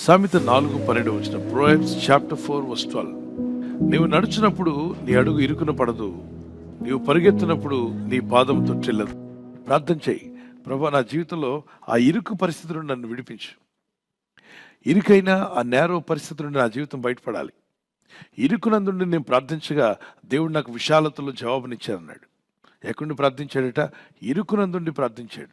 సామెత 4:12 Proverbs chapter 4 verse 12. నీవు నడుచున్నప్పుడు నీ అడుగు ఇరుకున పడదు, నీవు పరిగెత్తినప్పుడు నీ పాదం తొట్టిల్లదు. ప్రార్థన చేయి, ప్రభా నా జీవితంలో ఆ ఇరుకు పరిస్థితి నుండి నన్ను విడిపించు. ఇరుకైనా ఆ నేరో పరిస్థితి నుండి నా జీవితం బయటపడాలి. ఇరుకునందుండి నేను ప్రార్థించగా దేవుడు నాకు విశాలతలో జవాబునిచ్చాడన్నాడు. ఎక్కడి నుండి ప్రార్థించాడట? ఇరుకునందుండి ప్రార్థించాడు,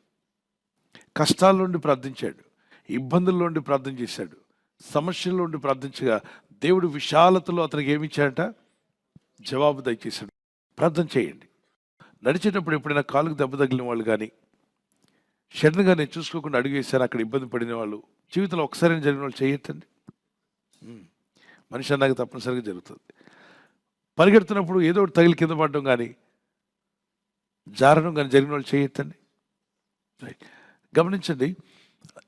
కష్టాల నుండి ప్రార్థించాడు, ఇబ్బందుల్లో నుండి ప్రార్థన చేశాడు, సమస్యల్లో నుండి ప్రార్థించగా దేవుడు విశాలతలో అతనికి ఏమిచ్చాడట? జవాబు దయచేశాడు. ప్రార్థన చేయండి. నడిచేటప్పుడు ఎప్పుడైనా కాలుకు దెబ్బ తగిలిన వాళ్ళు కానీ, సడన్గా నేను చూసుకోకుండా అడుగు వేశాను అక్కడ ఇబ్బంది పడిన వాళ్ళు, జీవితంలో ఒకసారి జరిగిన వాళ్ళు చేయొద్దండి. మనిషి అన్నాక తప్పనిసరిగా జరుగుతుంది. పరిగెడుతున్నప్పుడు ఏదో ఒకటి తగిలి కింద పడడం కానీ, జారడం కానీ జరిగిన వాళ్ళు చేయొద్దండి. గమనించండి,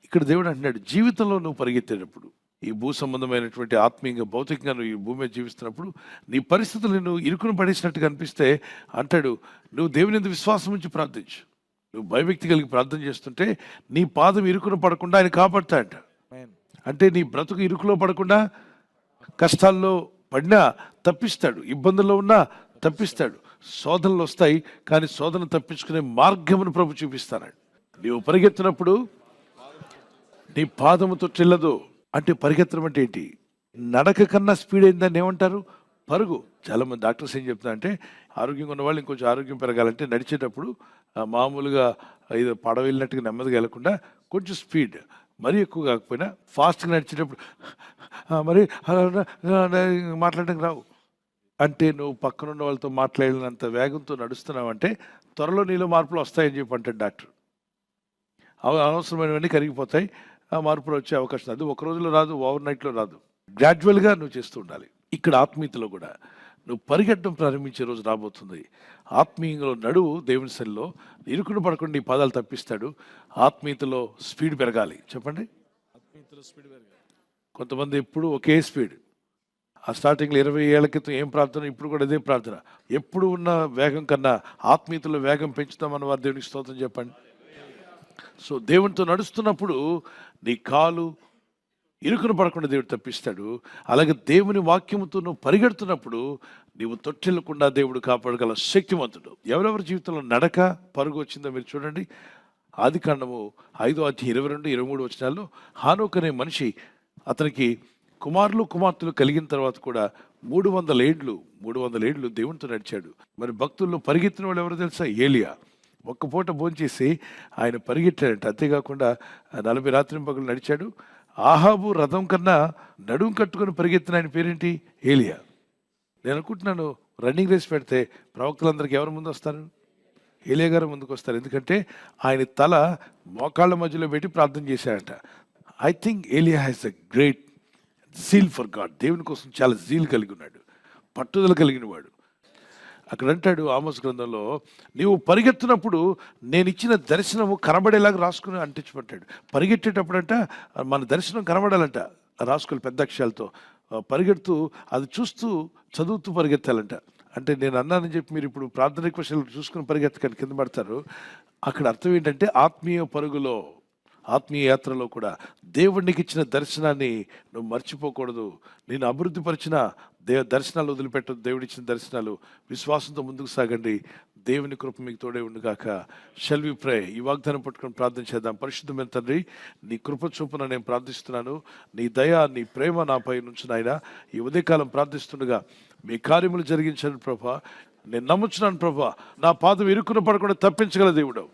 ఇక్కడ దేవుడు అంటున్నాడు, జీవితంలో నువ్వు పరిగెత్తేటప్పుడు, ఈ భూ సంబంధమైనటువంటి ఆత్మీయంగా భౌతికంగా నువ్వు ఈ భూమి మీద జీవిస్తున్నప్పుడు నీ పరిస్థితులు నిన్ను ఇరుకును పడేసినట్టుగా అనిపిస్తే అంటాడు, నువ్వు దేవుని యందు విశ్వాసం ఉంచి ప్రార్థించు. నువ్వు భయభక్తి కలిగి ప్రార్థన చేస్తుంటే నీ పాదం ఇరుకును పడకుండా ఆయన కాపాడుతాడంట. అంటే నీ బ్రతుకు ఇరుకులో పడకుండా, కష్టాల్లో పడినా తప్పిస్తాడు, ఇబ్బందుల్లో ఉన్నా తప్పిస్తాడు. శోధనలు వస్తాయి కానీ శోధన తప్పించుకునే మార్గమును ప్రభు చూపిస్తాడు. నీవు పరిగెత్తినప్పుడు నీ పాదము తొట్టిల్లదు. అంటే పరిగెత్తడం అంటే ఏంటి? నడక కన్నా స్పీడ్ అయిందని ఏమంటారు? పరుగు. చాలామంది డాక్టర్స్ ఏం చెప్తారంటే, ఆరోగ్యంగా ఉన్న వాళ్ళు ఇంకొంచెం ఆరోగ్యం పెరగాలంటే నడిచేటప్పుడు మామూలుగా ఇది పడవ వెళ్ళినట్టుగా నెమ్మదిగా వెళ్ళకుండా కొంచెం స్పీడ్, మరీ ఎక్కువ కాకపోయినా ఫాస్ట్గా నడిచేటప్పుడు మరి మాట్లాడడానికి రావు. అంటే నువ్వు పక్కనున్న వాళ్ళతో మాట్లాడినంత వేగంతో నడుస్తున్నావు అంటే త్వరలో నీలో మార్పులు వస్తాయని చెప్పి అంటాడు డాక్టర్. అనవసరమైనవన్నీ కరిగిపోతాయి, ఆ మార్పులు వచ్చే అవకాశం. అది ఒక రోజులో రాదు, ఓవర్ నైట్లో రాదు, గ్రాడ్యువల్గా నువ్వు చేస్తూ ఉండాలి. ఇక్కడ ఆత్మీయతలో కూడా నువ్వు పరిగెట్టడం ప్రారంభించే రోజు రాబోతుంది. ఆత్మీయంలో నడువు దేవుని సన్నిధిలో ఇరుకును పడకుండా నీ పాదాలు తప్పిస్తాడు. ఆత్మీయతలో స్పీడ్ పెరగాలి. చెప్పండి, ఆత్మీయతలో స్పీడ్ పెరగాలి. కొంతమంది ఎప్పుడు ఒకే స్పీడ్. ఆ స్టార్టింగ్లో 20 ఏళ్ల క్రితం ఏం ప్రార్థన, ఇప్పుడు కూడా అదే ప్రార్థన. ఎప్పుడు ఉన్న వేగం కన్నా ఆత్మీయతలో వేగం పెంచుతామన్న వారు దేవునికి స్తోత్రం చెప్పండి. సో దేవునితో నడుస్తున్నప్పుడు నీ కాలు ఇరుకును పడకుండా దేవుడు తప్పిస్తాడు. అలాగే దేవుని వాక్యముతో నువ్వు పరిగెడుతున్నప్పుడు నీవు తొట్టిల్లకుండా దేవుడు కాపాడగల శక్తివంతుడు. ఎవరెవరి జీవితంలో నడక పరుగు వచ్చిందో మీరు చూడండి. ఆదికాండము 5:22-23 వచనాల్లో హానోకు అనే మనిషి, అతనికి కుమారులు కుమార్తెలు కలిగిన తర్వాత కూడా 300 ఏళ్ళు దేవునితో నడిచాడు. మరి భక్తుల్లో పరిగెత్తిన వాళ్ళు ఎవరో తెలుసా? ఏలియా. ఒక్క పూట భోంచేసి ఆయన పరిగెట్టాడంట. అంతేకాకుండా 40 రాత్రింపగలు నడిచాడు. ఆహాబు రథం కన్నా నడుం కట్టుకొని పరిగెత్తిన ఆయన పేరేంటి? ఏలియా. నేను అనుకుంటున్నాను, రన్నింగ్ రేస్ పెడితే ప్రవక్తలందరికీ ఎవరు ముందు వస్తారు? ఏలియా గారు ముందుకు వస్తారు. ఎందుకంటే ఆయన తల మోకాళ్ళ మధ్యలో పెట్టి ప్రార్థన చేశాడంట. ఐ థింక్ ఏలియా has a great zeal for God. దేవుని కోసం చాలా జీల్ కలిగి ఉన్నాడు, పట్టుదల కలిగిన వాడు. అక్కడ అంటాడు ఆమోస్ గ్రంథంలో, నీవు పరిగెత్తినప్పుడు నేను ఇచ్చిన దర్శనము కనబడేలాగా రాసుకుని అంటించబడ్డాడు. పరిగెట్టేటప్పుడు అంట మన దర్శనం కనబడాలంట, రాసుకుని పెద్ద అక్షరాలతో పరిగెడుతూ అది చూస్తూ చదువుతూ పరిగెత్తాలంట. అంటే నేను అన్నానని చెప్పి మీరు ఇప్పుడు ప్రార్థన రిక్వెస్ట్లు చూసుకుని పరిగెత్తకండి, కింద పడతారు. అక్కడ అర్థం ఏంటంటే ఆత్మీయ పరుగులో, ఆత్మీయ యాత్రలో కూడా దేవుడికి ఇచ్చిన దర్శనాన్ని నువ్వు మర్చిపోకూడదు. నేను అభివృద్ధి పరిచిన దర్శనాలు వదిలిపెట్టదు. దేవుడిచ్చిన దర్శనాలు విశ్వాసంతో ముందుకు సాగండి. దేవుని కృప మీకు తోడే ఉండుగాక. షల్ వి ప్రే. ఈ వాగ్దానం పట్టుకొని ప్రార్థన చేద్దాం. పరిశుద్ధమైన తండ్రి, నీ కృప చూపున నేను ప్రార్థిస్తున్నాను. నీ దయ, నీ ప్రేమ నాపై నుంచి నాయన ఈ ఉదయకాలం ప్రార్థిస్తుండగా మీ కార్యములు జరిగించండి ప్రభా. నేను నమ్ముచున్నాను ప్రభా, నా పాదం ఇరుకున పడకుండా తప్పించగల దేవుడు.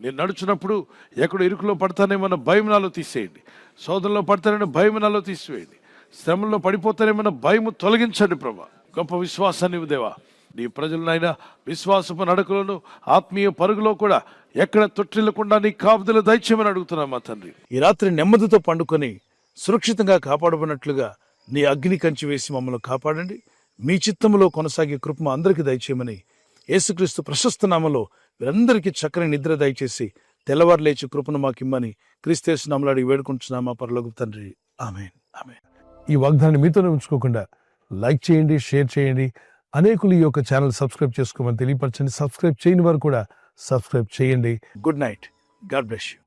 నేను నడుచున్నప్పుడు ఎక్కడో ఇరుకులో పడతానేమన్న భయం నాలో తీసేయండి. శోధనలో పడతానేమో భయం నాలో తీసివేయండి. శ్రమంలో పడిపోతానేమన్న భయము తొలగించండి ప్రభా. గొప్ప విశ్వాసాన్ని దేవా, నీ ప్రజలనైనా విశ్వాసపు నడకలను ఆత్మీయ పరుగులో కూడా ఎక్కడ తొట్టిల్లకుండా నీ కాపుదల దయచేయమని అడుగుతున్నాం మా తండ్రి. ఈ రాత్రి నెమ్మదితో పండుకొని సురక్షితంగా కాపాడబడినట్లుగా నీ అగ్ని కంచి వేసి మమ్మల్ని కాపాడండి. మీ చిత్తములో కొనసాగే కృప అందరికీ దయచేయమని యేసుక్రీస్తు ప్రశస్త నామములో వీరందరికీ చక్కని నిద్ర దయచేసి తెల్లవారు లేచి కృపను మాకిమ్మని క్రీస్తు నామములో వేడుకుంటున్నామా పరలోకపు తండ్రి. ఆమేన్, ఆమేన్. ఈ వాగ్దానాన్ని మీతోనే ఉంచుకోకుండా లైక్ చేయండి, షేర్ చేయండి. అనేకులు ఈ యొక్క ఛానల్ సబ్స్క్రైబ్ చేసుకోమని తెలియపరచండి. సబ్స్క్రైబ్ చేయని వారు కూడా సబ్స్క్రైబ్ చేయండి. Good night. God bless you.